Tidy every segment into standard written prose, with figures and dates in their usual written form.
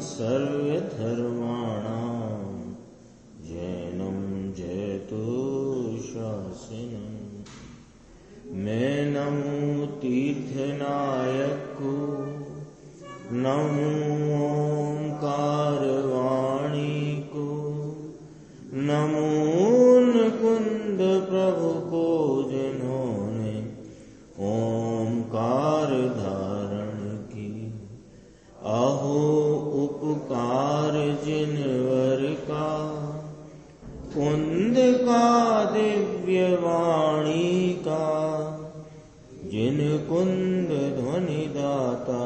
सर्वधर्माणां जैनं जयतु शासनम्। मैं नमो तीर्थनायक को, नमो ओंकार वाणी को, नमो कुंद प्रभु को जिन्होंने ओंकार धारण की। अहो उपकार जिनवर का, कुंद का दिव्य वाणी का, जिन कुंद ध्वनि दाता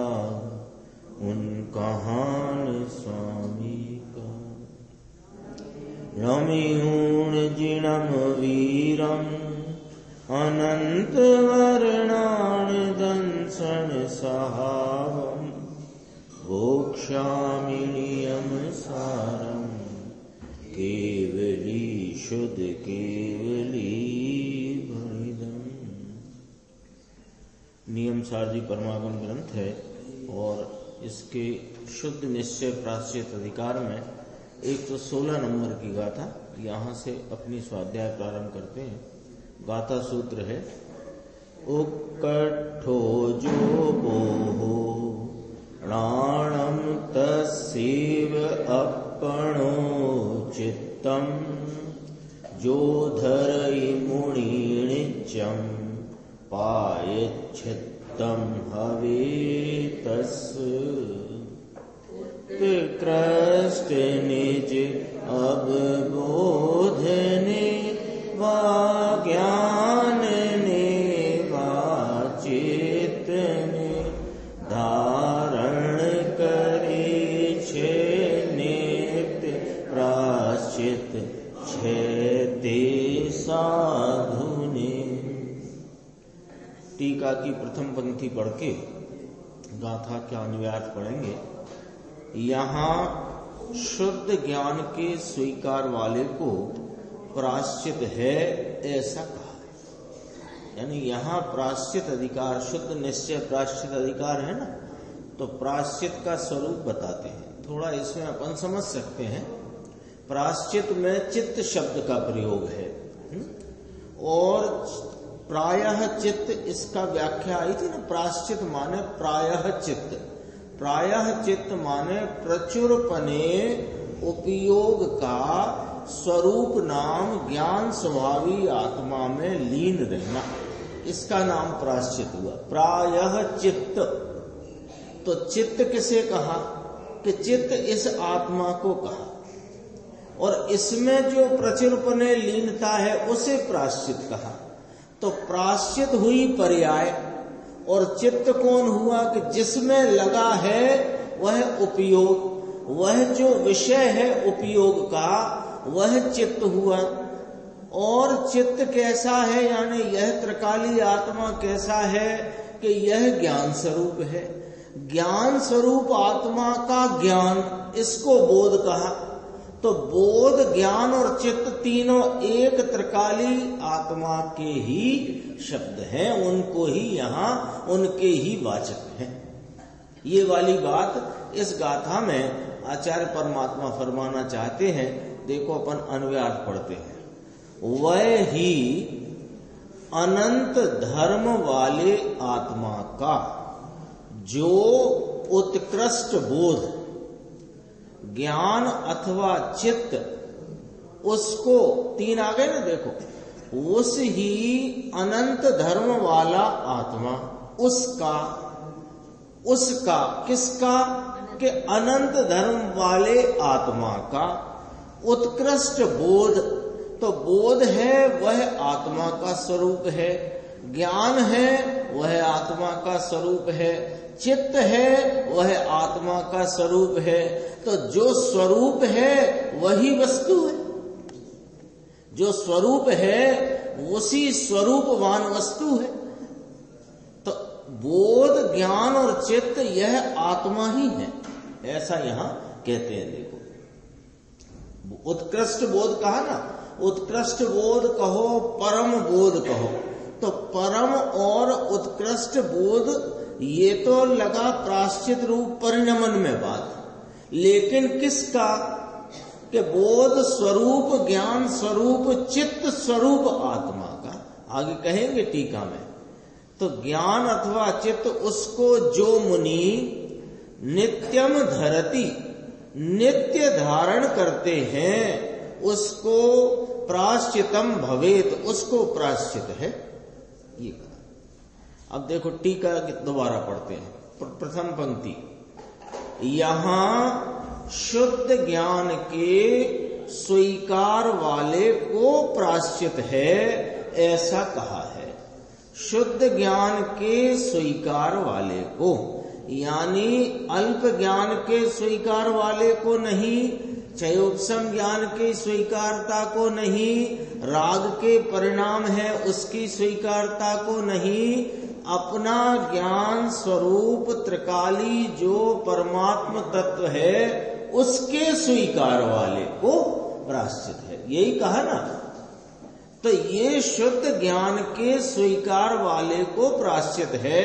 उनका हान स्वामी का। रमियूण जिणम वीरम अनंत वर्णान दंसन सहावम, भोक्ष्यामि नियम सारम, केवली शुद्ध केवली भणिदम्। नियम सार जी परमागम ग्रंथ है और इसके शुद्ध निश्चय प्राश्चित अधिकार में 116 नंबर की गाथा, यहाँ से अपनी स्वाध्याय प्रारंभ करते हैं। गाथा सूत्र है उक्कठो जो बोहो प्राणम तस्यैव अपणो चित्तम, जो धरई मुनिनित्यं पायच्छित्तं हवेतस्। कृष्ट निज अवबोधने वा ज्ञानने वा चेतने, धारण करे छे नित्य प्राश्चित छेते साधुने। टीका की प्रथम पंक्ति पढ़ के गाथा का अनुवाद पढ़ेंगे। यहाँ शुद्ध ज्ञान के स्वीकार वाले को प्राश्चित है ऐसा कहा है। यानी यहाँ प्राश्चित अधिकार, शुद्ध निश्चय प्राश्चित अधिकार है ना, तो प्राश्चित का स्वरूप बताते हैं। थोड़ा इसमें अपन समझ सकते हैं। प्राश्चित में चित्त शब्द का प्रयोग है और प्रायः चित्त, इसका व्याख्या आई थी ना। प्राश्चित माने प्रायः चित्त, प्रायः चित्त माने प्रचुरपने उपयोग का स्वरूप नाम ज्ञान स्वभावी आत्मा में लीन रहना, इसका नाम प्राश्चित हुआ। प्रायः चित्त, तो चित्त किसे कहा कि चित्त इस आत्मा को कहा, और इसमें जो प्रचुरपने लीनता है उसे प्राश्चित कहा। तो प्राश्चित हुई पर्याय, और चित्त कौन हुआ कि जिसमें लगा है वह उपयोग, वह जो विषय है उपयोग का वह चित्त हुआ। और चित्त कैसा है, यानी यह त्रिकाली आत्मा कैसा है कि यह ज्ञान स्वरूप है। ज्ञान स्वरूप आत्मा का ज्ञान, इसको बोध कहा। तो बोध, ज्ञान और चित्त तीनों एक त्रिकाली आत्मा के ही शब्द हैं, उनको ही यहाँ उनके ही वाचक हैं। ये वाली बात इस गाथा में आचार्य परमात्मा फरमाना चाहते हैं। देखो अपन अनुवाद पढ़ते हैं। वह ही अनंत धर्म वाले आत्मा का जो उत्कृष्ट बोध, ज्ञान अथवा चित्त, उसको तीन आ गए ना, देखो, उस ही अनंत धर्म वाला आत्मा, उसका किसका के अनंत धर्म वाले आत्मा का उत्कृष्ट बोध। तो बोध है वह आत्मा का स्वरूप है, ज्ञान है वह आत्मा का स्वरूप है, चित्त है वह आत्मा का स्वरूप है। तो जो स्वरूप है वही वस्तु है, जो स्वरूप है उसी स्वरूपवान वस्तु है। तो बोध, ज्ञान और चित्त यह आत्मा ही है, ऐसा यहां कहते हैं। देखो, उत्कृष्ट बोध कहा ना, उत्कृष्ट बोध कहो, परम बोध कहो। तो परम और उत्कृष्ट बोध ये तो लगा प्राश्चित रूप परिणमन में बात, लेकिन किसका? कि बोध स्वरूप, ज्ञान स्वरूप, चित्त स्वरूप आत्मा का। आगे कहेंगे टीका में। तो ज्ञान अथवा चित्त उसको जो मुनि नित्यम धरति, नित्य धारण करते हैं, उसको प्रायश्चितम भवेत, उसको प्रायश्चित है, ये कहा। अब देखो टीका दोबारा पढ़ते हैं। प्रथम पंक्ति, यहां शुद्ध ज्ञान के स्वीकार वाले को प्रायश्चित है, ऐसा कहा है। शुद्ध ज्ञान के स्वीकार वाले को, यानी अल्प ज्ञान के स्वीकार वाले को नहीं, चयोपम ज्ञान के स्वीकारता को नहीं, राग के परिणाम है उसकी स्वीकारता को नहीं, अपना ज्ञान स्वरूप त्रिकाली जो परमात्म तत्व है उसके स्वीकार वाले को प्रायश्चित है, यही कहा ना। तो ये शुद्ध ज्ञान के स्वीकार वाले को प्रायश्चित है।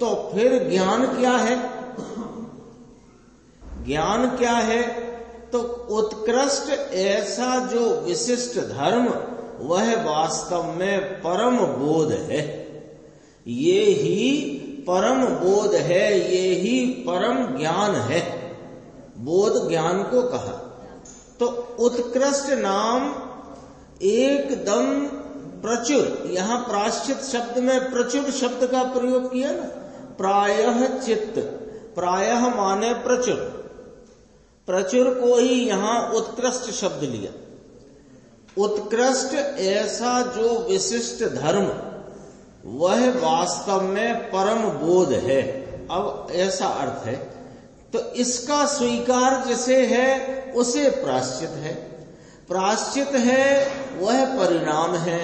तो फिर ज्ञान क्या है? ज्ञान क्या है? तो उत्कृष्ट ऐसा जो विशिष्ट धर्म, वह वास्तव में परम बोध है। ये ही परम बोध है, ये ही परम ज्ञान है। बोध ज्ञान को कहा। तो उत्कृष्ट नाम एकदम प्रचुर, यहां प्रायश्चित शब्द में प्रचुर शब्द का प्रयोग किया ना। प्रायः चित्त, प्रायः माने प्रचुर, प्रचुर को ही यहां उत्कृष्ट शब्द लिया। उत्कृष्ट ऐसा जो विशिष्ट धर्म, वह वास्तव में परम बोध है। अब ऐसा अर्थ है, तो इसका स्वीकार जिसे है उसे प्रायश्चित है। प्रायश्चित है वह परिणाम है,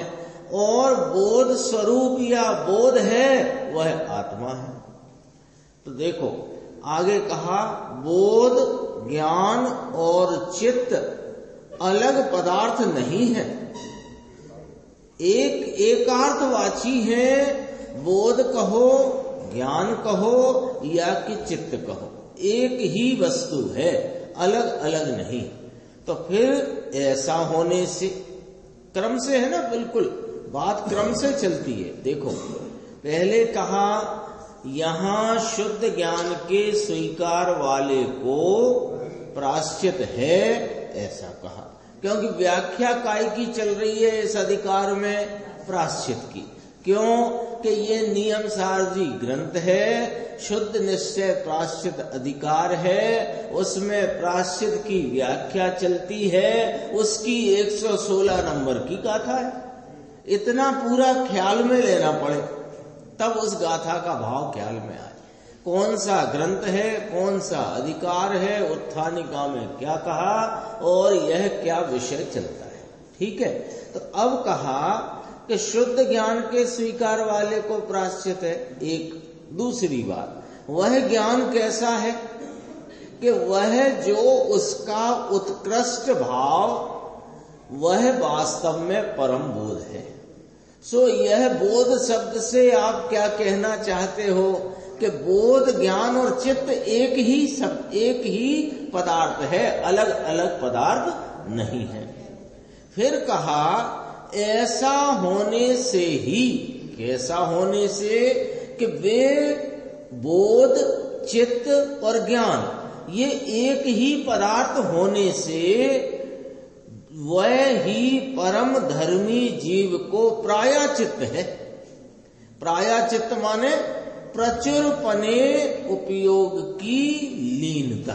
और बोध स्वरूप या बोध है वह आत्मा है। तो देखो आगे कहा, बोध, ज्ञान और चित्त अलग पदार्थ नहीं है, एक एकार्थवाची है। बोध कहो, ज्ञान कहो या कि चित्त कहो, एक ही वस्तु है, अलग अलग नहीं। तो फिर ऐसा होने से, क्रम से है ना, बिल्कुल बात क्रम से चलती है। देखो पहले कहा यहां शुद्ध ज्ञान के स्वीकार वाले को प्रायश्चित है, ऐसा कहा, क्योंकि व्याख्या काय की चल रही है इस अधिकार में? प्रायश्चित की। क्यों? कि ये नियम सारजी ग्रंथ है, शुद्ध निश्चय प्रायश्चित अधिकार है, उसमें प्रायश्चित की व्याख्या चलती है, उसकी 116 नंबर की गाथा है। इतना पूरा ख्याल में लेना पड़े तब उस गाथा का भाव ख्याल में आए। कौन सा ग्रंथ है, कौन सा अधिकार है, उत्थानिका में क्या कहा और यह क्या विषय चलता है। ठीक है। तो अब कहा कि शुद्ध ज्ञान के स्वीकार वाले को प्रायश्चित है। एक दूसरी बात, वह ज्ञान कैसा है? कि वह जो उसका उत्कृष्ट भाव, वह वास्तव में परम बोध है। सो यह बोध शब्द से आप क्या कहना चाहते हो? कि बोध, ज्ञान और चित्त एक ही सब, एक ही पदार्थ है, अलग अलग पदार्थ नहीं है। फिर कहा ऐसा होने से ही, कैसा होने से? कि वे बोध, चित्त और ज्ञान ये एक ही पदार्थ होने से वह ही परम धर्मी जीव को प्रायश्चित है। प्रायश्चित माने प्रचुर पने उपयोग की लीनता,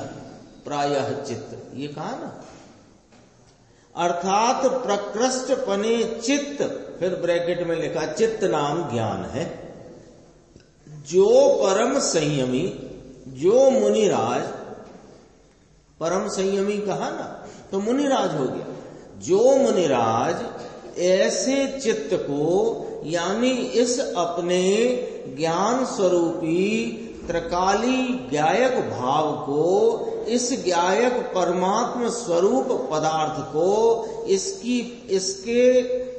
प्रायश्चित ये कहा ना। अर्थात प्रकृष्ट पने चित्त, फिर ब्रैकेट में लिखा चित्त नाम ज्ञान है, जो परम संयमी, जो मुनिराज, परम संयमी कहा ना तो मुनिराज हो गया। जो मुनिराज ऐसे चित्त को, यानी इस अपने ज्ञान स्वरूपी त्रिकाली ज्ञायक भाव को, इस ज्ञायक परमात्म स्वरूप पदार्थ को, इसके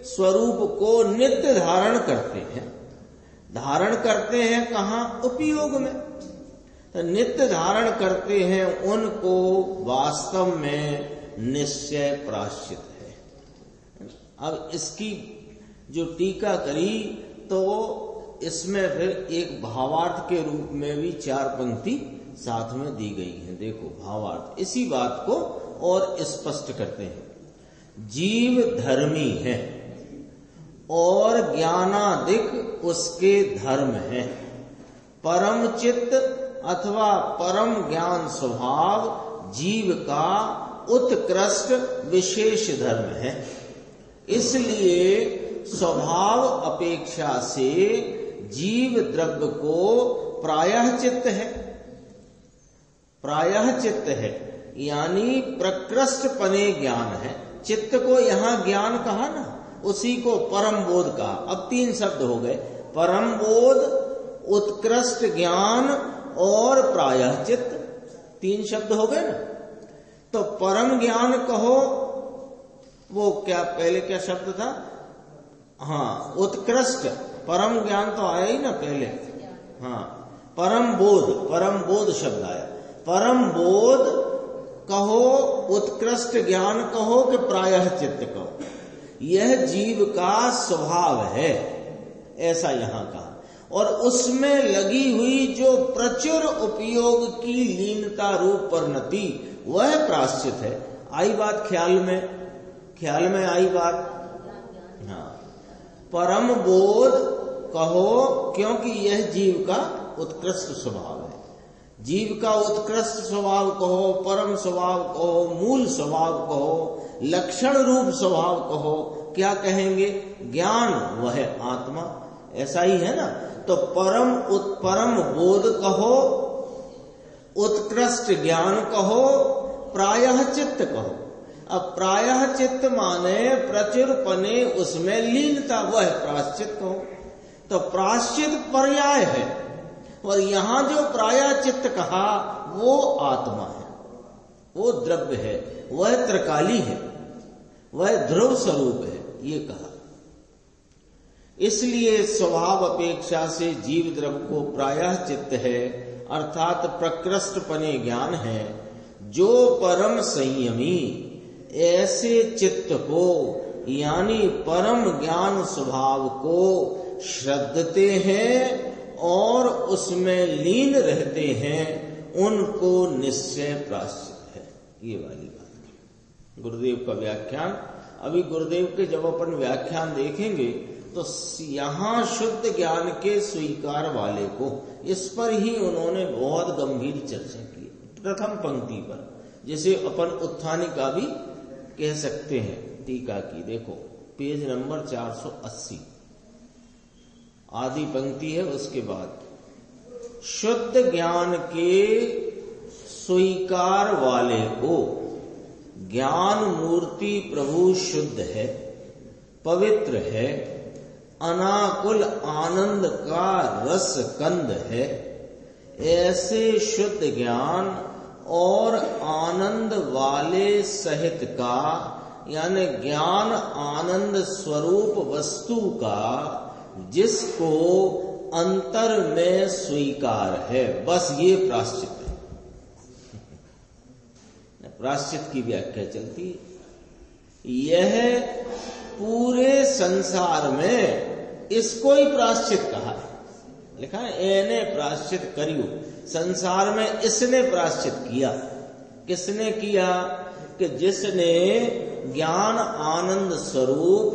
स्वरूप को नित्य धारण करते हैं। धारण करते हैं कहाँ? उपयोग में। तो नित्य धारण करते हैं उनको वास्तव में निश्चय प्रायश्चित है। अब इसकी जो टीका करी तो इसमें फिर एक भावार्थ के रूप में भी 4 पंक्ति साथ में दी गई है। देखो भावार्थ इसी बात को और स्पष्ट करते हैं। जीव धर्मी है और ज्ञानादिक उसके धर्म है। परम चित्त अथवा परम ज्ञान स्वभाव जीव का उत्कृष्ट विशेष धर्म है। इसलिए स्वभाव अपेक्षा से जीव द्रव्य को प्रायः चित्त है। प्रायः चित्त है यानी प्रकृष्ट पने ज्ञान है। चित्त को यहाँ ज्ञान कहा ना, उसी को परम बोध कहा। अब 3 शब्द हो गए, परम बोध, उत्कृष्ट ज्ञान और प्रायः चित्त, 3 शब्द हो गए ना। तो परम ज्ञान कहो, वो क्या पहले क्या शब्द था? हाँ, उत्कृष्ट। परम ज्ञान तो आया ही ना पहले। हाँ, परम बोध शब्द आया। परम बोध कहो, उत्कृष्ट ज्ञान कहो कि प्रायः चित्त कहो, यह जीव का स्वभाव है, ऐसा यहां कहा। और उसमें लगी हुई जो प्रचुर उपयोग की लीनता रूप परिणति, वह प्रायश्चित है। आई बात ख्याल में आई बात। हाँ, परम बोध कहो क्योंकि यह जीव का उत्कृष्ट स्वभाव है। जीव का उत्कृष्ट स्वभाव कहो, परम स्वभाव कहो, मूल स्वभाव कहो, लक्षण रूप स्वभाव कहो, क्या कहेंगे? ज्ञान वह आत्मा, ऐसा ही है ना। तो परम बोध कहो, उत्कृष्ट ज्ञान कहो, प्रायः चित्त कहो। अब प्रायः चित्त माने प्रचुर पने उसमें लीनता, वह प्रायश्चित कहो। तो प्रायश्चित पर्याय है, और यहां जो प्रायः चित्त कहा वो आत्मा है, वो द्रव्य है, वह त्रिकाली है, वह ध्रुव स्वरूप है, ये कहा। इसलिए स्वभाव अपेक्षा से जीव द्रव्य को प्रायः चित्त है, अर्थात प्रकृष्ट पने ज्ञान है। जो परम संयमी ऐसे चित्त को यानी परम ज्ञान स्वभाव को श्रद्धते हैं और उसमें लीन रहते हैं, उनको निश्चय प्रायश्चित है। ये वाली बात गुरुदेव का व्याख्यान। अभी गुरुदेव के जब अपन व्याख्यान देखेंगे तो यहाँ शुद्ध ज्ञान के स्वीकार वाले को, इस पर ही उन्होंने बहुत गंभीर चर्चा की। प्रथम पंक्ति पर, जिसे अपन उत्थानी का भी कह सकते हैं, टीका की। देखो पेज नंबर 480 आदि पंक्ति है, उसके बाद शुद्ध ज्ञान के स्वीकार वाले को ज्ञान मूर्ति प्रभु शुद्ध है, पवित्र है, अनाकुल आनंद का रस कंद है। ऐसे शुद्ध ज्ञान और आनंद वाले सहित का यानी ज्ञान आनंद स्वरूप वस्तु का जिसको अंतर में स्वीकार है, बस ये प्रायश्चित है। प्रायश्चित की व्याख्या चलती है। यह पूरे संसार में इसको ही प्रायश्चित कहा है। लिखा है एने प्रायश्चित करियो। संसार में इसने प्रायश्चित किया। किसने किया? कि जिसने ज्ञान आनंद स्वरूप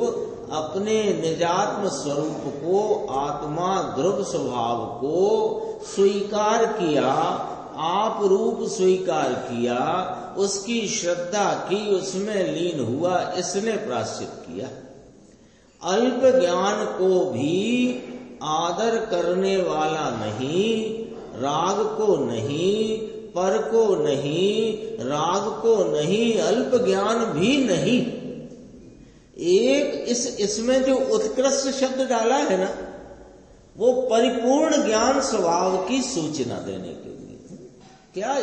अपने निजात्म स्वरूप को, आत्मा ध्रुव स्वभाव को स्वीकार किया, आप रूप स्वीकार किया, उसकी श्रद्धा की, उसमें लीन हुआ, इसने प्रायश्चित किया। अल्प ज्ञान को भी आदर करने वाला नहीं, राग को नहीं, पर को नहीं, राग को नहीं, अल्प ज्ञान भी नहीं। एक इसमें जो उत्कृष्ट शब्द डाला है ना, वो परिपूर्ण ज्ञान स्वभाव की सूचना देने के लिए। क्या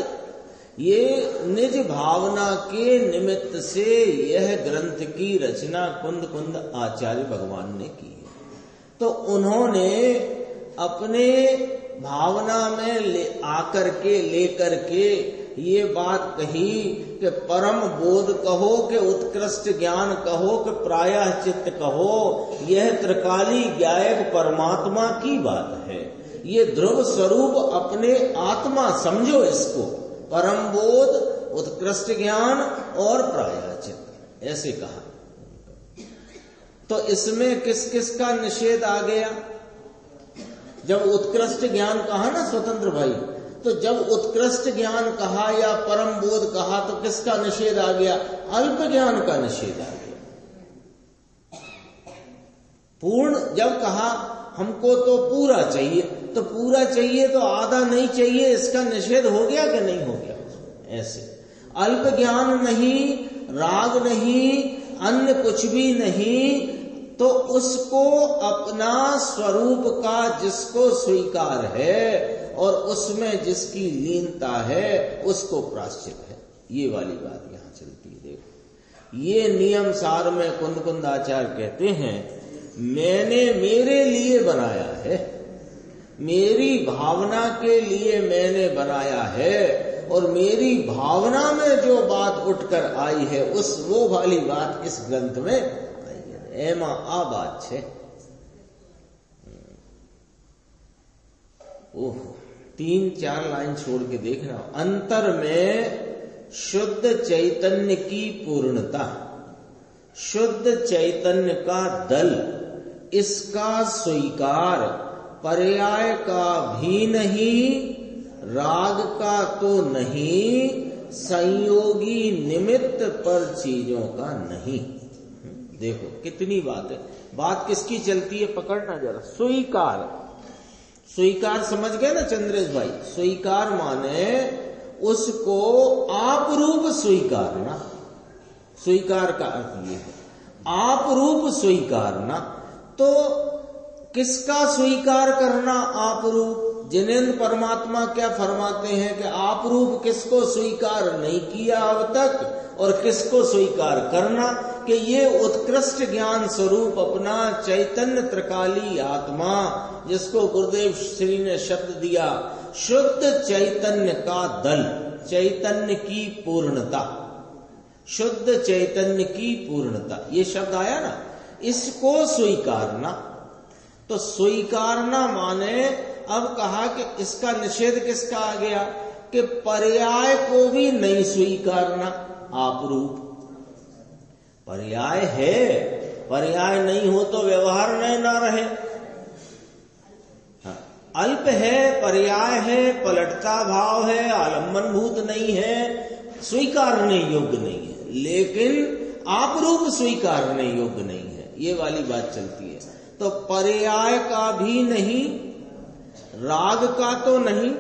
ये निज भावना के निमित्त से यह ग्रंथ की रचना कुंद कुंद आचार्य भगवान ने की है। तो उन्होंने अपने भावना में आकर के लेकर के ये बात कही कि परम बोध कहो कि उत्कृष्ट ज्ञान कहो कि प्रायः चित्त कहो, यह त्रिकाली ज्ञायक परमात्मा की बात है। ये ध्रुव स्वरूप अपने आत्मा समझो इसको, परम बोध, उत्कृष्ट ज्ञान और प्रायः चित्त, ऐसे कहा। तो इसमें किस किस का निषेध आ गया? जब उत्कृष्ट ज्ञान कहा ना स्वतंत्र भाई, तो जब उत्कृष्ट ज्ञान कहा या परम बोध कहा तो किसका निषेध आ गया? अल्प ज्ञान का निषेध आ गया। पूर्ण जब कहा हमको तो पूरा चाहिए, तो पूरा चाहिए तो आधा नहीं चाहिए, इसका निषेध हो गया कि नहीं हो गया? ऐसे अल्प ज्ञान नहीं, राग नहीं, अन्य कुछ भी नहीं, तो उसको अपना स्वरूप का जिसको स्वीकार है और उसमें जिसकी लीनता है उसको प्रायश्चित है। ये वाली बात यहां चलती है। देखो, ये नियम सार में कुंद आचार्य कहते हैं, मैंने मेरे लिए बनाया है, मेरी भावना के लिए मैंने बनाया है, और मेरी भावना में जो बात उठकर आई है उस वो वाली बात इस ग्रंथ में आई है। एमा आ बात है। ओह, 3-4 लाइन छोड़ के देखना। अंतर में शुद्ध चैतन्य की पूर्णता, शुद्ध चैतन्य का दल, इसका स्वीकार पर्याय का भी नहीं, राग का तो नहीं, संयोगी निमित्त पर चीजों का नहीं। देखो कितनी बात है। बात किसकी चलती है, पकड़ना जरा। स्वीकार, स्वीकार समझ गए ना चंद्रेश भाई? स्वीकार माने उसको आप रूप स्वीकारना। स्वीकार का अर्थ ये है आप रूप स्वीकारना। तो किसका स्वीकार करना आप रूप? जिनेंद्र परमात्मा क्या फरमाते हैं कि आप रूप किसको स्वीकार नहीं किया अब तक, और किसको स्वीकार करना? कि ये उत्कृष्ट ज्ञान स्वरूप अपना चैतन्य त्रिकाली आत्मा, जिसको गुरुदेव श्री ने शब्द दिया शुद्ध चैतन्य का दल, चैतन्य की पूर्णता, शुद्ध चैतन्य की पूर्णता, ये शब्द आया ना, इसको स्वीकारना। तो स्वीकारना माने अब कहा कि इसका निषेध किसका आ गया? कि पर्याय को भी नहीं स्वीकारना। आप रूप पर्याय है, पर्याय नहीं हो तो व्यवहार न रहे। हाँ, अल्प है, पर्याय है, पलटता भाव है, आलम्बन भूत नहीं है, स्वीकारने योग्य नहीं है, लेकिन आप रूप स्वीकारने योग्य नहीं है। ये वाली बात चलती है। तो पर्याय का भी नहीं, राग का तो नहीं,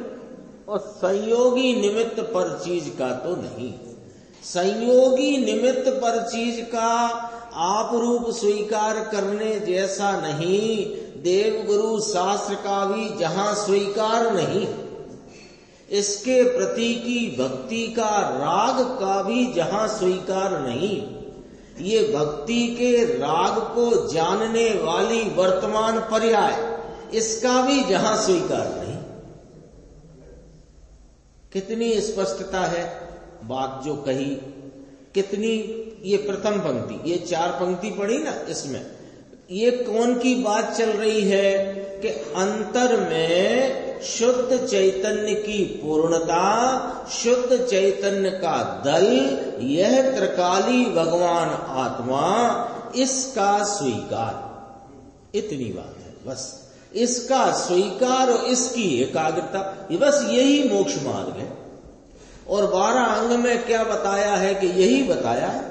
और संयोगी निमित्त पर चीज का तो नहीं। संयोगी निमित्त पर चीज का आप रूप स्वीकार करने जैसा नहीं, देव गुरु शास्त्र का भी जहां स्वीकार नहीं, इसके प्रति की भक्ति का राग का भी जहां स्वीकार नहीं, ये भक्ति के राग को जानने वाली वर्तमान पर्याय, इसका भी जहां स्वीकार नहीं। कितनी स्पष्टता है बात जो कही, कितनी। ये प्रथम पंक्ति, ये 4 पंक्ति पढ़ी ना, इसमें ये कौन की बात चल रही है? कि अंतर में शुद्ध चैतन्य की पूर्णता, शुद्ध चैतन्य का दल, यह त्रिकाली भगवान आत्मा, इसका स्वीकार। इतनी बात है बस, इसका स्वीकार और इसकी एकाग्रता, बस यही मोक्ष मार्ग है। और 12 अंग में क्या बताया है? कि यही बताया है।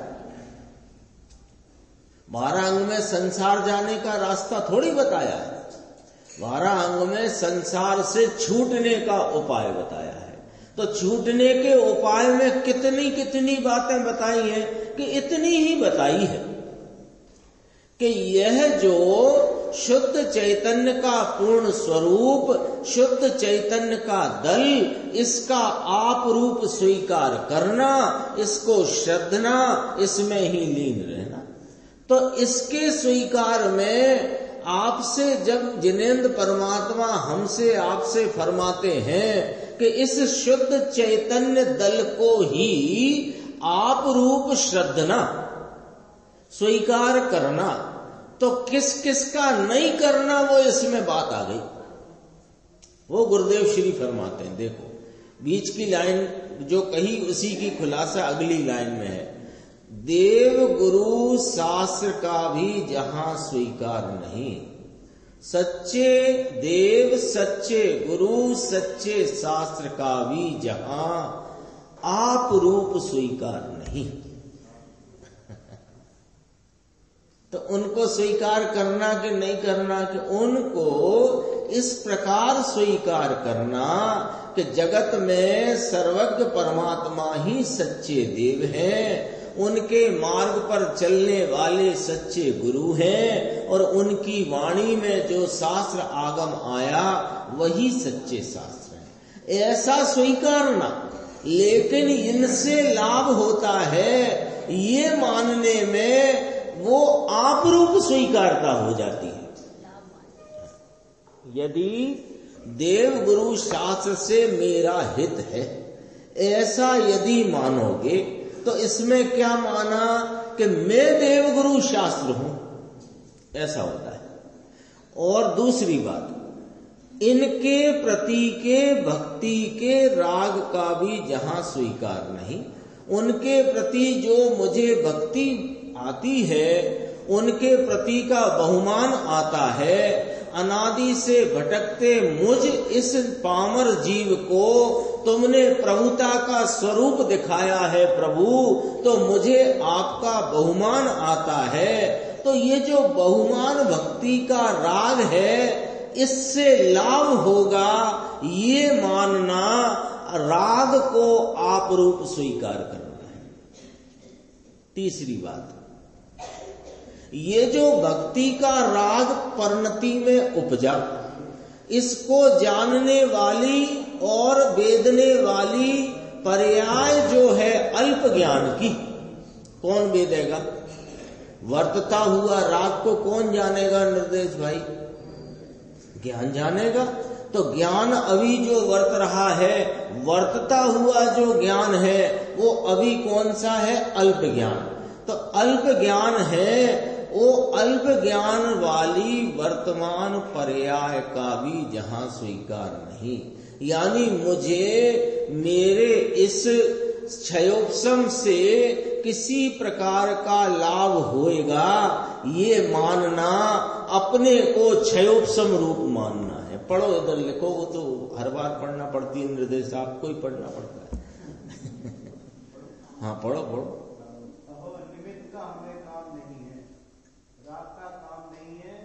12 अंग में संसार जाने का रास्ता थोड़ी बताया है। 12 अंग में संसार से छूटने का उपाय बताया है। तो छूटने के उपाय में कितनी कितनी बातें बताई हैं? कि इतनी ही बताई है कि यह जो शुद्ध चैतन्य का पूर्ण स्वरूप, शुद्ध चैतन्य का दल, इसका आप रूप स्वीकार करना, इसको श्रद्धना, इसमें ही लीन रहना। तो इसके स्वीकार में आपसे जब जिनेंद्र परमात्मा हमसे आपसे फरमाते हैं कि इस शुद्ध चैतन्य दल को ही आप रूप श्रद्धना स्वीकार करना, तो किस किस का नहीं करना, वो इसमें बात आ गई। वो गुरुदेव श्री फरमाते हैं, देखो बीच की लाइन जो कही उसी की खुलासा अगली लाइन में है। देव गुरु शास्त्र का भी जहां स्वीकार नहीं, सच्चे देव सच्चे गुरु सच्चे शास्त्र का भी जहां आप रूप स्वीकार नहीं, तो उनको स्वीकार करना कि नहीं करना, कि उनको इस प्रकार स्वीकार करना कि जगत में सर्वज्ञ परमात्मा ही सच्चे देव हैं, उनके मार्ग पर चलने वाले सच्चे गुरु हैं, और उनकी वाणी में जो शास्त्र आगम आया वही सच्चे शास्त्र हैं, ऐसा स्वीकारना। लेकिन इनसे लाभ होता है ये मानने में वो आप रूप स्वीकारता हो जाती है। यदि देव गुरु शास्त्र से मेरा हित है, ऐसा यदि मानोगे तो इसमें क्या माना कि मैं देव गुरु शास्त्र हूं, ऐसा होता है। और दूसरी बात, इनके प्रति के भक्ति के राग का भी जहां स्वीकार नहीं, उनके प्रति जो मुझे भक्ति आती है उनके प्रति का बहुमान आता है, अनादि से भटकते मुझ इस पामर जीव को तुमने प्रभुता का स्वरूप दिखाया है प्रभु, तो मुझे आपका बहुमान आता है। तो ये जो बहुमान भक्ति का राग है इससे लाभ होगा, ये मानना राग को आप रूप स्वीकार करना है। तीसरी बात, ये जो भक्ति का राग परिणति में उपजा, इसको जानने वाली और वेदने वाली पर्याय जो है अल्प ज्ञान की, कौन वेदेगा? वर्तता हुआ राग को कौन जानेगा निर्देश भाई? ज्ञान जानेगा। तो ज्ञान अभी जो वर्त रहा है, वर्तता हुआ जो ज्ञान है वो अभी कौन सा है? अल्प ज्ञान। तो अल्प ज्ञान है, वो अल्प ज्ञान वाली वर्तमान पर्याय का भी जहां स्वीकार नहीं, यानी मुझे मेरे इस क्षयोपशम से किसी प्रकार का लाभ होएगा ये मानना, अपने को क्षयोपशम रूप मानना है। पढ़ो इधर लिखो, वो तो हर बार पढ़ना पड़ती है निर्देश, आपको ही पढ़ना पड़ता है। हाँ पढ़ो पढ़ो। निमित्त का हमें काम नहीं है, राग का काम नहीं है,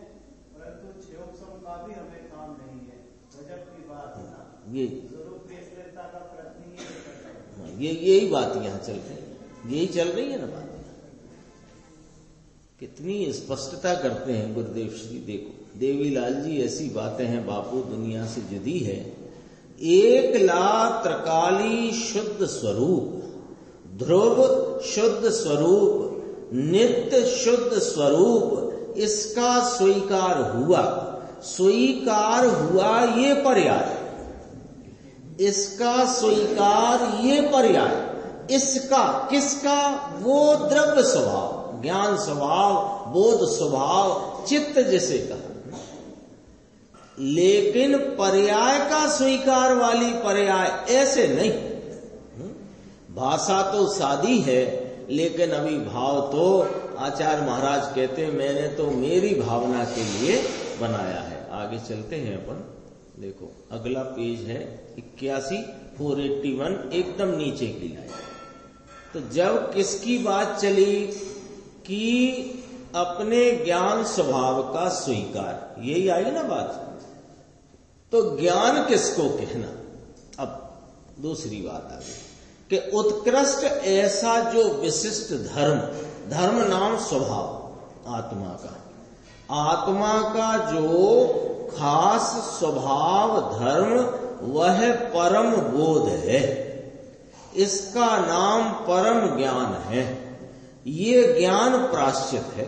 परंतु क्षयोपशम का भी हमें काम नहीं है। गजब की बात है ना, ये स्वरूप देशता का प्रश्न ही करता है। यही बात यहाँ चल रही है, यही चल रही है ना बात। कितनी स्पष्टता करते हैं गुरुदेव श्री। देखो देवीलाल जी, ऐसी बातें हैं बापू दुनिया से जुदी है। एक ला त्रकाली शुद्ध स्वरूप, ध्रुव शुद्ध स्वरूप, नित्य शुद्ध स्वरूप, इसका स्वीकार हुआ। स्वीकार हुआ ये पर्याय, इसका स्वीकार ये पर्याय, इसका किसका? वो द्रव्य स्वभाव, ज्ञान स्वभाव, बोध स्वभाव, चित्त जिसे कहा। लेकिन पर्याय का स्वीकार वाली पर्याय ऐसे नहीं। भाषा तो सादी है, लेकिन अभी भाव तो आचार्य महाराज कहते हैं मैंने तो मेरी भावना के लिए बनाया है। आगे चलते हैं अपन। देखो अगला पेज है 81 481, एकदम नीचे की लाइन। तो जब किसकी बात चली कि अपने ज्ञान स्वभाव का स्वीकार, यही आई ना बात। तो ज्ञान किसको कहना? अब दूसरी बात आ गई कि उत्कृष्ट ऐसा जो विशिष्ट धर्म, धर्म नाम स्वभाव आत्मा का, आत्मा का जो खास स्वभाव धर्म वह परम बोध है, इसका नाम परम ज्ञान है। ये ज्ञान प्राश्चित है।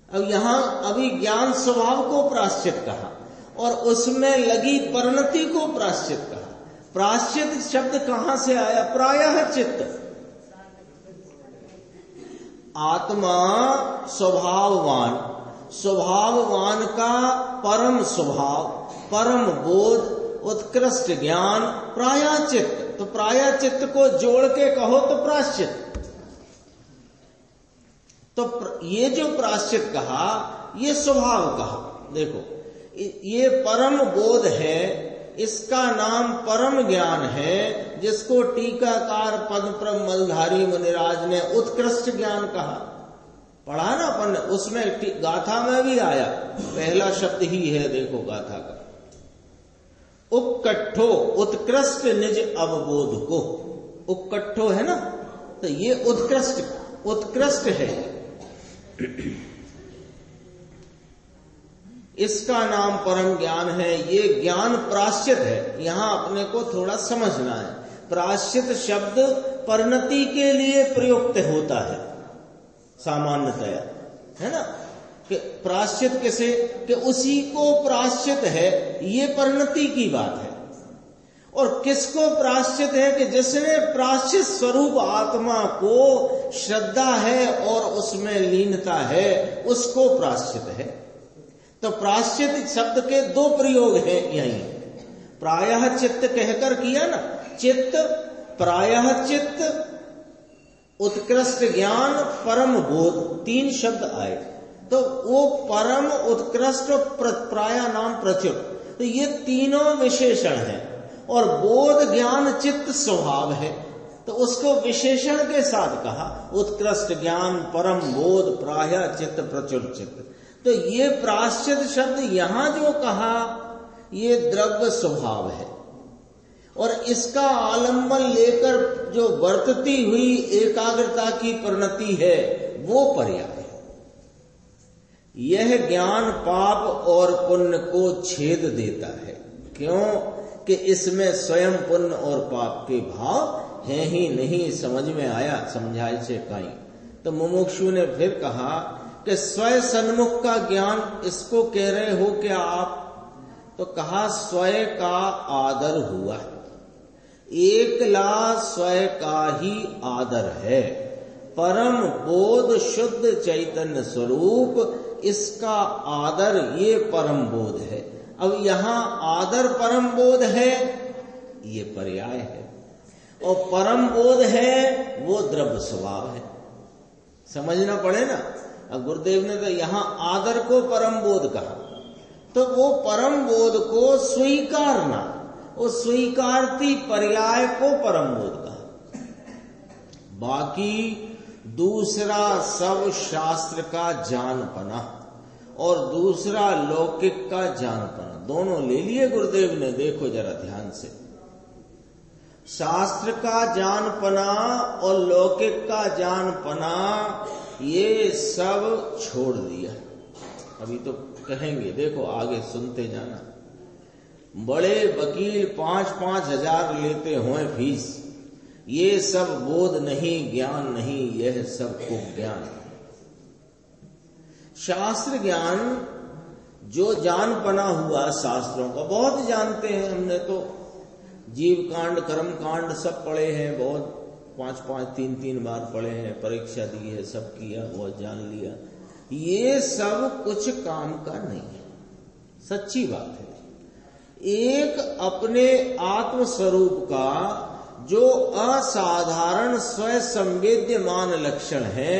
अब यहां अभी ज्ञान स्वभाव को प्रायश्चित कहा और उसमें लगी परिणति को प्रायश्चित कहा। प्रायश्चित शब्द कहां से आया? प्रायः चित्त। आत्मा स्वभाववान, स्वभाववान का परम स्वभाव, परम बोध, उत्कृष्ट ज्ञान, प्रायश्चित। तो प्रायश्चित को जोड़ के कहो तो प्रायश्चित। तो ये जो प्रायश्चित कहा ये स्वभाव कहा। देखो ये परम बोध है, इसका नाम परम ज्ञान है, जिसको टीकाकार पद्म मलधारी मुनिराज ने उत्कृष्ट ज्ञान कहा। पढ़ा ना अपन, उसमें गाथा में भी आया, पहला शब्द ही है देखो गाथा का, उक्कट्ठो उत्कृष्ट निज अवबोध को। उक्कट्ठो है ना, तो ये उत्कृष्ट है। इसका नाम परम ज्ञान है। ये ज्ञान प्रायश्चित है। यहां अपने को थोड़ा समझना है। प्रायश्चित शब्द परिणति के लिए प्रयुक्त होता है सामान्यतया, है ना, कि प्रायश्चित किसे, कि उसी को प्रायश्चित है, ये परिणति की बात है। और किसको प्रायश्चित है? कि जिसने प्रायश्चित स्वरूप आत्मा को श्रद्धा है और उसमें लीनता है, उसको प्रायश्चित है। तो प्रायश्चित शब्द के दो प्रयोग हैं यहीं। प्रायः चित्त कहकर किया ना, चित्त, प्रायः चित्त, उत्कृष्ट ज्ञान, परम बोध, तीन शब्द आए। तो वो परम, उत्कृष्ट, प्राय नाम प्रचुर, तो ये तीनों विशेषण हैं। और बोध, ज्ञान, चित्त स्वभाव है, तो उसको विशेषण के साथ कहा, उत्कृष्ट ज्ञान, परम बोध, प्रायः चित्त, प्रचुर चित्त। तो ये प्रायश्चित शब्द यहां जो कहा ये द्रव्य स्वभाव है, और इसका आलंबन लेकर जो वर्तती हुई एकाग्रता की परिणति है वो पर्याय है। यह ज्ञान पाप और पुण्य को छेद देता है। क्यों? कि इसमें स्वयं पुण्य और पाप के भाव हैं ही नहीं। समझ में आया? समझाए से कहीं। तो मुमुक्षु ने फिर कहा कि स्वयं सन्मुख का ज्ञान, इसको कह रहे हो क्या आप? तो कहा स्वयं का आदर हुआ, एकला स्वयं का ही आदर है। परम बोध शुद्ध चैतन्य स्वरूप, इसका आदर ये परम बोध है। अब यहां आदर परम बोध है, ये पर्याय है, और परम बोध है वो द्रव्य स्वभाव है। समझना पड़े ना। अब गुरुदेव ने तो यहां आदर को परम बोध कहा, तो वो परम बोध को स्वीकारना, वो स्वीकारती पर्याय को परम बोध कहा। बाकी दूसरा सब शास्त्र का जानपना और दूसरा लौकिक का जानपना, दोनों ले लिए गुरुदेव ने। देखो जरा ध्यान से, शास्त्र का जानपना और लौकिक का जानपना ये सब छोड़ दिया। अभी तो कहेंगे, देखो आगे सुनते जाना। बड़े वकील 5-5 हजार लेते हों फीस, ये सब बोध नहीं, ज्ञान नहीं, यह सब कुज्ञान। शास्त्र ज्ञान जो जान पना हुआ शास्त्रों का, बहुत जानते हैं हमने तो, जीव कांड, कर्म कांड सब पढ़े हैं, बहुत 5-5, 3-3 बार पढ़े हैं, परीक्षा दी है, सब किया, बहुत जान लिया। ये सब कुछ काम का नहीं है, सच्ची बात है। एक अपने आत्म स्वरूप का जो असाधारण स्वयं संवेद्यमान लक्षण है,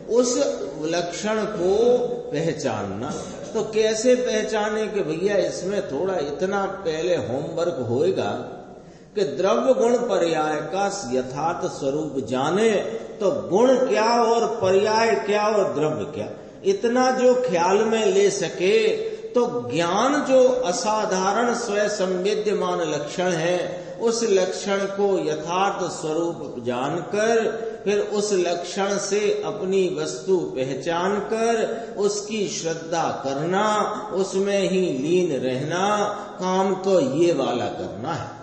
उस लक्षण को पहचानना। तो कैसे पहचाने? कि भैया इसमें थोड़ा इतना पहले होमवर्क होएगा कि द्रव्य गुण पर्याय का यथार्थ स्वरूप जाने, तो गुण क्या और पर्याय क्या और द्रव्य क्या, इतना जो ख्याल में ले सके, तो ज्ञान जो असाधारण स्वयं संवेद्यमान लक्षण है, उस लक्षण को यथार्थ स्वरूप जानकर फिर उस लक्षण से अपनी वस्तु पहचान कर उसकी श्रद्धा करना, उसमें ही लीन रहना, काम तो ये वाला करना है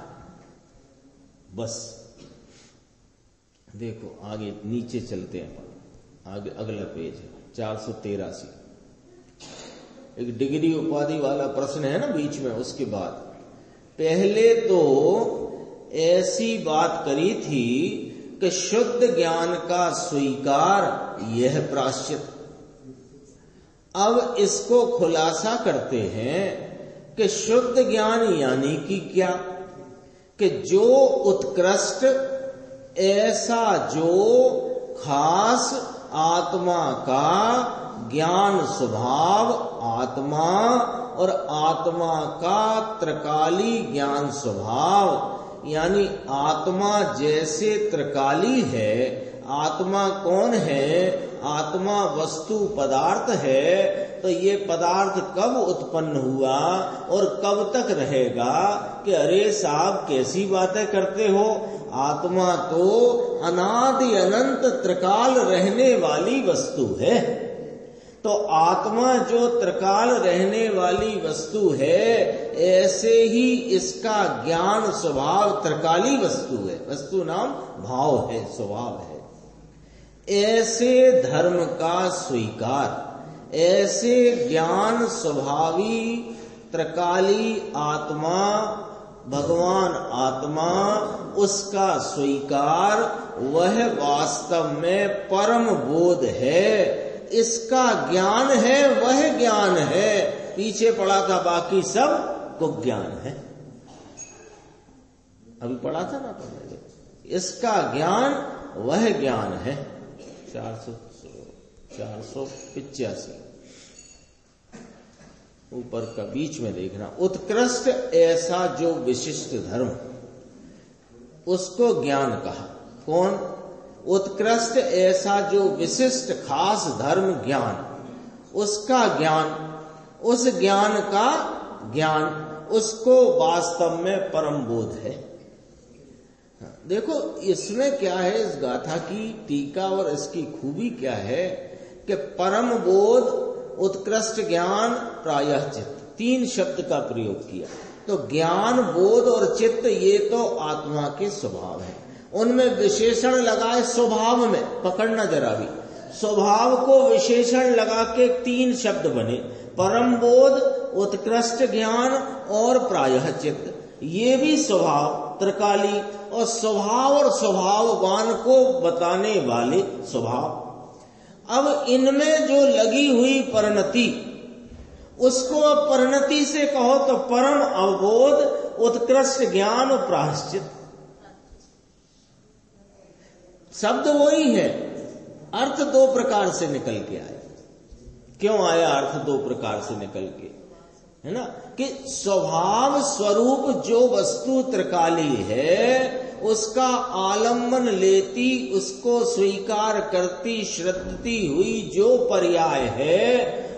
बस। देखो आगे नीचे चलते हैं, आगे अगला पेज है 483। एक डिग्री उपाधि वाला प्रश्न है ना बीच में, उसके बाद पहले तो ऐसी बात करी थी कि शुद्ध ज्ञान का स्वीकार यह प्रायश्चित। अब इसको खुलासा करते हैं कि शुद्ध ज्ञान यानी कि क्या, कि जो उत्कृष्ट ऐसा जो खास आत्मा का ज्ञान स्वभाव, आत्मा और आत्मा का त्रिकाली ज्ञान स्वभाव, यानी आत्मा जैसे त्रिकाली है। आत्मा कौन है? आत्मा वस्तु पदार्थ है। तो ये पदार्थ कब उत्पन्न हुआ और कब तक रहेगा? कि अरे साहब कैसी बातें करते हो, आत्मा तो अनादि अनंत त्रिकाल रहने वाली वस्तु है। तो आत्मा जो त्रिकाल रहने वाली वस्तु है, ऐसे ही इसका ज्ञान स्वभाव त्रिकाली वस्तु है। वस्तु नाम भाव है, स्वभाव है। ऐसे धर्म का स्वीकार, ऐसे ज्ञान स्वभावी त्रिकाली आत्मा, भगवान आत्मा, उसका स्वीकार वह वास्तव में परम बोध है। इसका ज्ञान है, वह ज्ञान है। पीछे पढ़ा था बाकी सब को ज्ञान है, अभी पढ़ा था ना पहले। इसका ज्ञान वह ज्ञान है। 485 ऊपर का बीच में देखना। उत्कृष्ट ऐसा जो विशिष्ट धर्म, उसको ज्ञान कहा। कौन? उत्कृष्ट ऐसा जो विशिष्ट खास धर्म ज्ञान, उसका ज्ञान, उस ज्ञान का ज्ञान, उसको वास्तव में परम बोध है। देखो इसमें क्या है, इस गाथा की टीका और इसकी खूबी क्या है कि परम बोध, उत्कृष्ट ज्ञान, प्रायः चित्त, 3 शब्द का प्रयोग किया। तो ज्ञान, बोध और चित्त ये तो आत्मा के स्वभाव है। उनमें विशेषण लगाए स्वभाव में, पकड़ना जरा भी, स्वभाव को विशेषण लगा के 3 शब्द बने, परम बोध, उत्कृष्ट ज्ञान और प्रायः चित्त। ये भी स्वभाव त्रिकाली, और स्वभाव और स्वभाववान को बताने वाले स्वभाव। अब इनमें जो लगी हुई परिणति, उसको अब परिणति से कहो तो परम अवबोध, उत्कृष्ट ज्ञान और प्रायश्चित। शब्द वही है, अर्थ 2 प्रकार से निकल के आए। क्यों आया अर्थ 2 प्रकार से निकल के? है ना, कि स्वभाव स्वरूप जो वस्तु त्रिकाली है, उसका आलम्बन लेती, उसको स्वीकार करती, श्रद्धती हुई जो पर्याय है,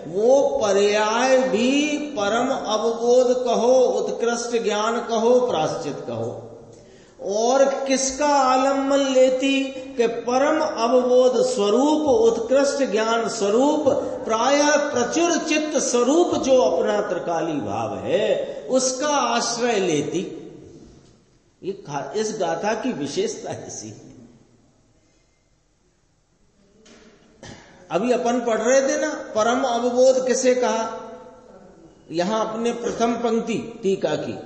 वो पर्याय भी परम अवबोध कहो, उत्कृष्ट ज्ञान कहो, प्रायश्चित कहो। और किसका आलम्बन लेती? कि परम अवबोध स्वरूप, उत्कृष्ट ज्ञान स्वरूप, प्रायः प्रचुर चित्त स्वरूप जो अपना त्रिकाली भाव है, उसका आश्रय लेती। ये इस गाथा की विशेषता ऐसी है। अभी अपन पढ़ रहे थे ना, परम अवबोध किसे कहा? यहां अपने प्रथम पंक्ति टीका की,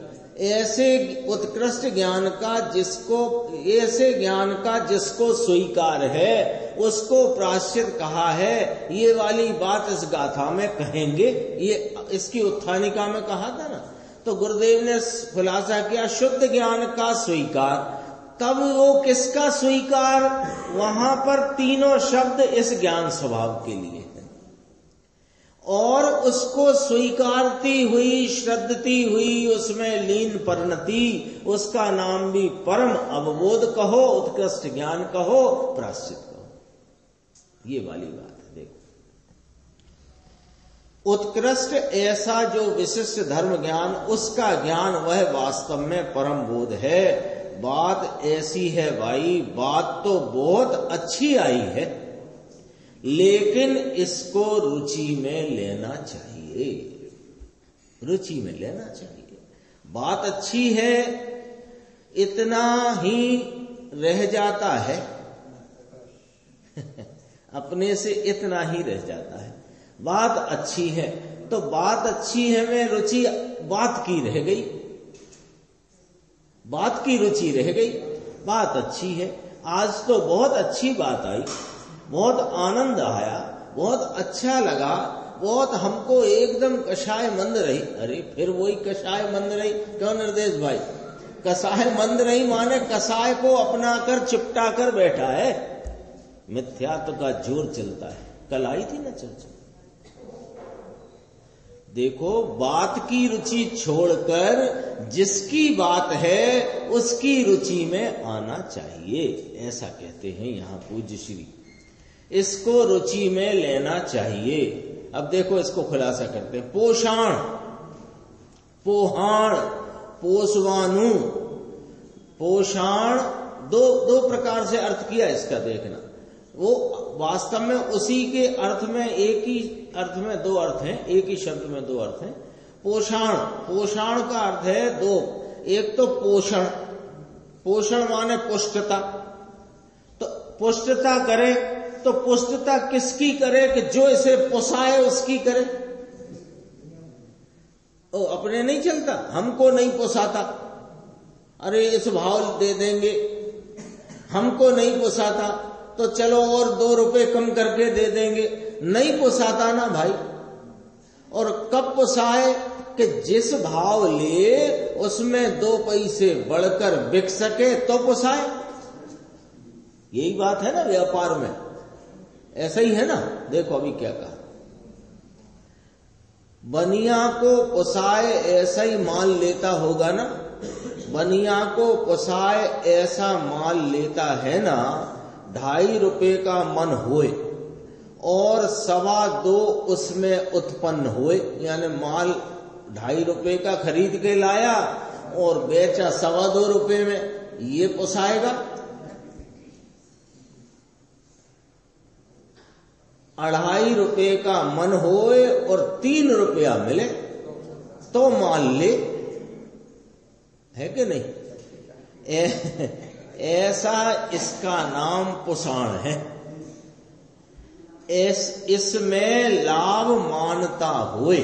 ऐसे उत्कृष्ट ज्ञान का जिसको, ऐसे ज्ञान का जिसको स्वीकार है, उसको प्रायश्चित कहा है। ये वाली बात इस गाथा में कहेंगे, ये इसकी उत्थानिका में कहा था ना। तो गुरुदेव ने खुलासा किया शुद्ध ज्ञान का स्वीकार। तब वो किसका स्वीकार? वहां पर 3 शब्द इस ज्ञान स्वभाव के लिए है। और उसको स्वीकारती हुई, श्रद्धती हुई, उसमें लीन परिणति, उसका नाम भी परम अवबोध कहो, उत्कृष्ट ज्ञान कहो, प्रायश्चित कहो। ये वाली बात है। देखो, उत्कृष्ट ऐसा जो विशिष्ट धर्म ज्ञान, उसका ज्ञान वह वास्तव में परम बोध है। बात ऐसी है भाई, बात तो बहुत अच्छी आई है, लेकिन इसको रुचि में लेना चाहिए। रुचि में लेना चाहिए। बात अच्छी है, इतना ही रह जाता है अपने से इतना ही रह जाता है। बात अच्छी है, तो बात अच्छी है में रुचि बात की रह गई, बात की रुचि रह गई। बात अच्छी है, आज तो बहुत अच्छी बात आई, बहुत आनंद आया, बहुत अच्छा लगा, बहुत हमको एकदम कषाय मंद रही। अरे फिर वही कषाय मंद रही क्यों निर्देश भाई? कषाय मंद रही माने कषाय को अपना कर चिपटा कर बैठा है, मिथ्यात्व का जोर चलता है। कल आई थी ना चर्चा। देखो, बात की रुचि छोड़कर जिसकी बात है उसकी रुचि में आना चाहिए, ऐसा कहते हैं यहाँ पूज्य श्री। इसको रुचि में लेना चाहिए। अब देखो, इसको खुलासा करते हैं। पोषाण, पोहाण, पोषवानु, पोषाण, दो प्रकार से अर्थ किया इसका। देखना, वो वास्तव में उसी के अर्थ में, एक ही अर्थ में दो अर्थ हैं, एक ही शब्द में दो अर्थ हैं। पोषाण, पोषाण का अर्थ है दो। एक तो पोषण, पोषण माने पुष्टता। तो पुष्टता करे तो पुष्टता किसकी करे? कि जो इसे पोसाए उसकी करे। ओ, अपने नहीं चलता, हमको नहीं पोसाता, अरे इस भाव दे देंगे, हमको नहीं पोसाता तो चलो और 2 रुपए कम करके दे देंगे। नहीं पोसाता ना भाई। और कब पोसाए? कि जिस भाव ले उसमें 2 पैसे बढ़कर बिक सके तो पोसाए। यही बात है ना व्यापार में, ऐसा ही है ना। देखो अभी क्या कहा, बनिया को पोसाए ऐसा ही माल लेता होगा ना, बनिया को पोसाए ऐसा माल लेता है ना। 2.5 रुपए का मन होए और 2.25 उसमें उत्पन्न हुए, यानी माल 2.5 रुपए का खरीद के लाया और बेचा 2.25 रुपए में, ये पोसाएगा? 2.5 रुपए का मन होए और 3 रुपया मिले तो माल ले, है कि नहीं? ऐसा इसका नाम पोषाण है। इसमें लाभ मानता हुए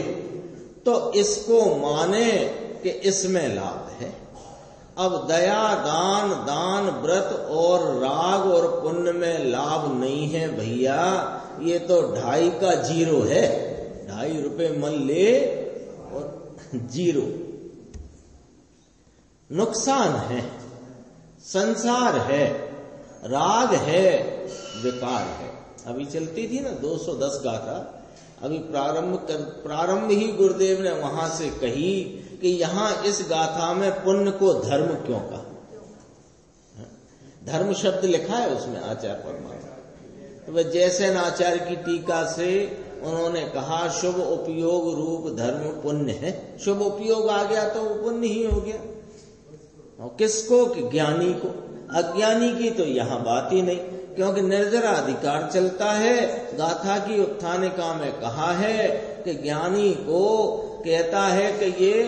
तो इसको माने कि इसमें लाभ है। अब दया, दान, दान, व्रत और राग और पुण्य में लाभ नहीं है भैया, ये तो 2.5 का 0 है। 2.5 रुपए मन ले और 0, नुकसान है, संसार है, राग है, विकार है। अभी चलती थी ना 210 गाथा, अभी प्रारंभ ही गुरुदेव ने वहां से कही कि यहां इस गाथा में पुण्य को धर्म क्यों कहा। धर्म शब्द लिखा है उसमें आचार्य परमात्मा। तो वह जैसे आचार्य की टीका से उन्होंने कहा शुभ उपयोग रूप धर्म पुण्य है। शुभ उपयोग आ गया तो वो पुण्य ही हो गया। और किसको? कि ज्ञानी को। अज्ञानी की तो यहां बात ही नहीं, क्योंकि निर्जरा अधिकार चलता है। गाथा की उत्थानिका में कहा है कि ज्ञानी को कहता है कि ये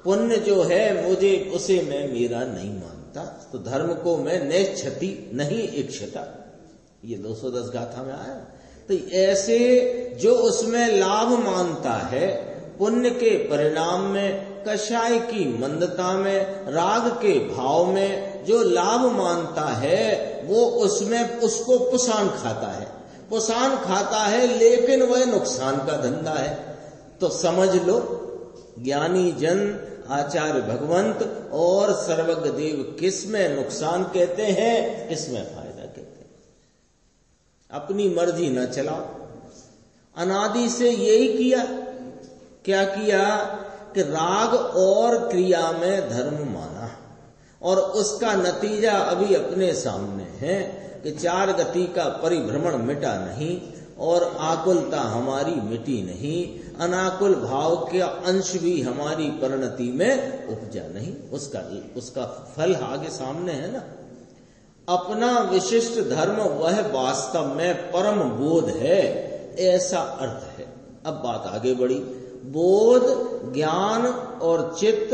पुण्य जो है मुझे उसे मैं मेरा नहीं मानता, तो धर्म को मैं नेच्छति नहीं इच्छता। ये 210 गाथा में आया। तो ऐसे जो उसमें लाभ मानता है, पुण्य के परिणाम में, कषाय की मंदता में, राग के भाव में जो लाभ मानता है वो उसमें उसको पुसान खाता है। पुसान खाता है लेकिन वह नुकसान का धंधा है। तो समझ लो, ज्ञानी जन, आचार्य भगवंत और सर्वज्ञ देव किस में नुकसान कहते हैं, किस में फायदा कहते हैं। अपनी मर्जी न चलाओ। अनादि से यही किया। क्या किया? कि राग और क्रिया में धर्म माना, और उसका नतीजा अभी अपने सामने है कि 4 गति का परिभ्रमण मिटा नहीं और आकुलता हमारी मिटी नहीं, अनाकुल भाव के अंश भी हमारी परिणति में उपजा नहीं। उसका फल आगे सामने है ना। अपना विशिष्ट धर्म वह वास्तव में परम बोध है, ऐसा अर्थ है। अब बात आगे बढ़ी। बोध, ज्ञान और चित्त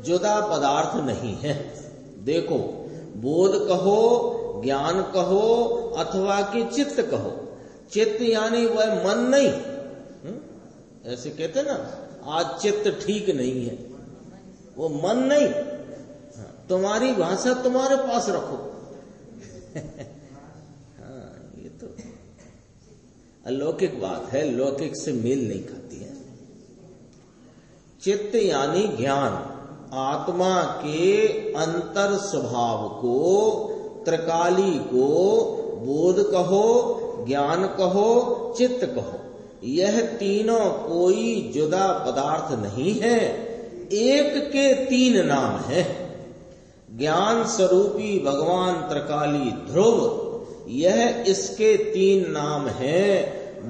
जुदा पदार्थ नहीं है। देखो, बोध कहो, ज्ञान कहो अथवा कि चित्त कहो। चित्त यानी वह मन नहीं, ऐसे कहते ना, आज चित्त ठीक नहीं है, वो मन नहीं, तुम्हारी भाषा तुम्हारे पास रखो। हाँ, ये तो अलौकिक बात है, लौकिक से मेल नहीं खाती है। चित्त यानी ज्ञान, आत्मा के अंतर स्वभाव को, त्रिकाली को बोध कहो, ज्ञान कहो, चित्त कहो, यह तीनों कोई जुदा पदार्थ नहीं है, एक के तीन नाम है। ज्ञान स्वरूपी भगवान त्रिकाली ध्रुव, यह इसके तीन नाम है,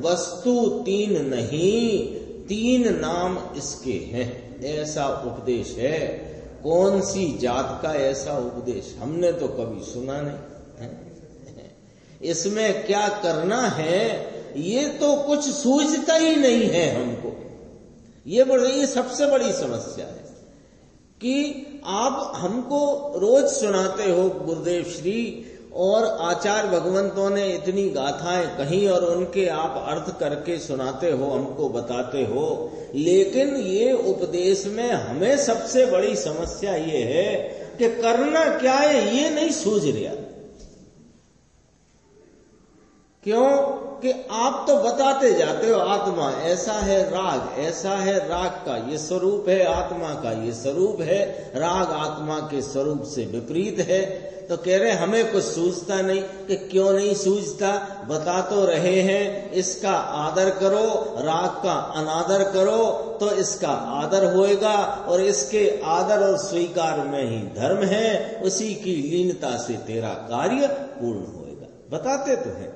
वस्तु तीन नहीं, तीन नाम इसके हैं। ऐसा उपदेश है। कौन सी जात का ऐसा उपदेश? हमने तो कभी सुना नहीं। इसमें क्या करना है ये तो कुछ सूझता ही नहीं है हमको। ये सबसे बड़ी समस्या है कि आप हमको रोज सुनाते हो गुरुदेव श्री, और आचार्य भगवंतों ने इतनी गाथाएं कही और उनके आप अर्थ करके सुनाते हो, हमको बताते हो, लेकिन ये उपदेश में हमें सबसे बड़ी समस्या ये है कि करना क्या है ये नहीं सूझ रहा। क्यों कि आप तो बताते जाते हो आत्मा ऐसा है, राग ऐसा है, राग का ये स्वरूप है, आत्मा का ये स्वरूप है, राग आत्मा के स्वरूप से विपरीत है। तो कह रहे हमें कुछ सूझता नहीं। कि क्यों नहीं सूझता? बता तो रहे हैं इसका आदर करो, राग का अनादर करो तो इसका आदर होएगा, और इसके आदर और स्वीकार में ही धर्म है, उसी की लीनता से तेरा कार्य पूर्ण होएगा। बताते तो हैं,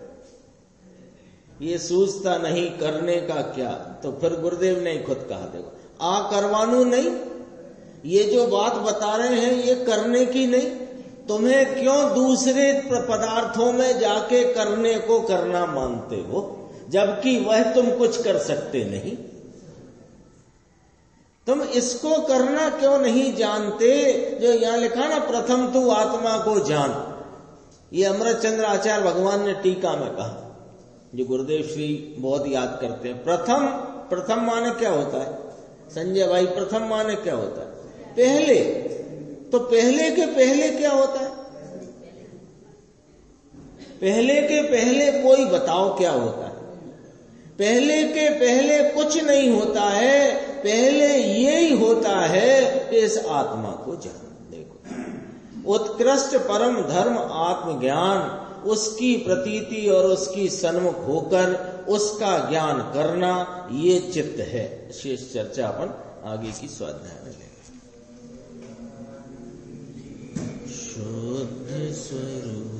ये सूझता नहीं, करने का क्या? तो फिर गुरुदेव ने खुद कहा, देखो आ करवानू नहीं, ये जो बात बता रहे हैं ये करने की नहीं। तुम्हें क्यों दूसरे पदार्थों में जाके करने को करना मानते हो, जबकि वह तुम कुछ कर सकते नहीं? तुम इसको करना क्यों नहीं जानते जो यहां लिखा ना, प्रथम तू आत्मा को जान। ये अमृतचंद्र आचार्य भगवान ने टीका में कहा, जो गुरुदेव श्री बहुत याद करते हैं। प्रथम माने क्या होता है संजय भाई? प्रथम माने क्या होता है? पहले। तो पहले के पहले क्या होता है? पहले के पहले कोई बताओ क्या होता है? पहले के पहले कुछ नहीं होता है, पहले यही होता है कि इस आत्मा को जान। देखो, उत्कृष्ट परम धर्म आत्मज्ञान, उसकी प्रतीति और उसकी सन्मुख होकर उसका ज्ञान करना, ये चित्त है। शेष चर्चा अपन आगे की स्वाध्याय में लेंगे। शुद्ध स्वरूप